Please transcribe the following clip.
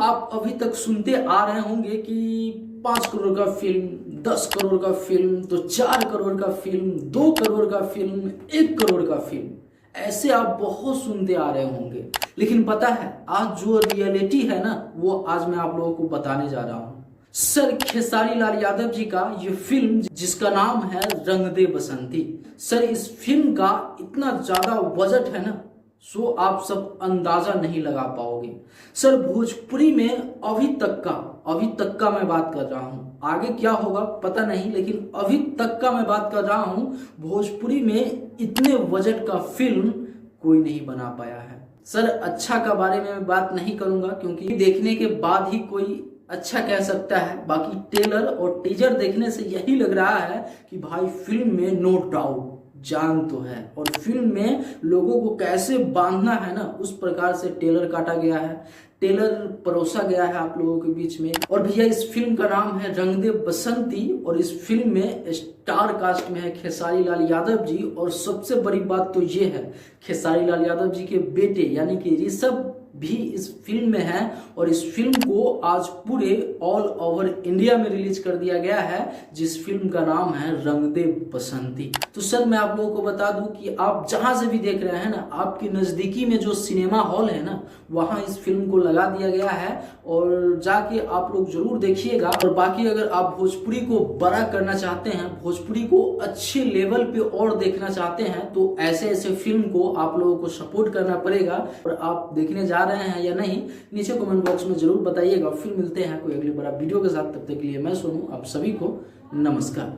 आप अभी तक सुनते आ रहे होंगे कि 5 करोड़ का फिल्म, 10 करोड़ का फिल्म, तो 4 करोड़ का फिल्म, 2 करोड़ का फिल्म, 1 करोड़ का फिल्म, ऐसे आप बहुत सुनते आ रहे होंगे। लेकिन पता है आज जो रियलिटी है ना, वो आज मैं आप लोगों को बताने जा रहा हूँ। सर खेसारी लाल यादव जी का ये फिल्म जिसका नाम है रंग दे बसंती। सर इस फिल्म का इतना ज्यादा बजट है ना, सो आप सब अंदाजा नहीं लगा पाओगे। सर भोजपुरी में अभी तक का मैं बात कर रहा हूँ, आगे क्या होगा पता नहीं, लेकिन अभी तक का मैं बात कर रहा हूँ, भोजपुरी में इतने बजट का फिल्म कोई नहीं बना पाया है। सर अच्छा का बारे में मैं बात नहीं करूंगा क्योंकि देखने के बाद ही कोई अच्छा कह सकता है। बाकी ट्रेलर और टीजर देखने से यही लग रहा है कि भाई फिल्म में नो डाउट जान तो है, और फिल्म में लोगों को कैसे बांधना है ना, उस प्रकार से ट्रेलर काटा गया है, ट्रेलर परोसा गया है आप लोगों के बीच में। और भैया इस फिल्म का नाम है रंग दे बसंती, और इस फिल्म में स्टार कास्ट में है खेसारी लाल यादव जी। और सबसे बड़ी बात तो ये है, खेसारी लाल यादव जी के बेटे यानी कि ऋषभ भी इस फिल्म में है। और इस फिल्म को आज पूरे ऑल ओवर इंडिया में रिलीज कर दिया गया है, जिस फिल्म का नाम है रंग दे बसंती। तो सर मैं आप लोगों को बता दूं कि आप जहां से भी देख रहे हैं ना, आपके नजदीकी में जो सिनेमा हॉल है ना, वहां इस फिल्म को लगा दिया गया है, और जाके आप लोग जरूर देखिएगा। और बाकी अगर आप भोजपुरी को बड़ा करना चाहते हैं, भोजपुरी को अच्छे लेवल पे और देखना चाहते हैं, तो ऐसे ऐसे फिल्म को आप लोगों को सपोर्ट करना पड़ेगा। और आप देखने जा रहे हैं या नहीं, नीचे कमेंट बॉक्स में जरूर बताइएगा। फिर मिलते हैं कोई अगले बड़ा वीडियो के साथ, तब तक के लिए मैं सोनू आप सभी को नमस्कार।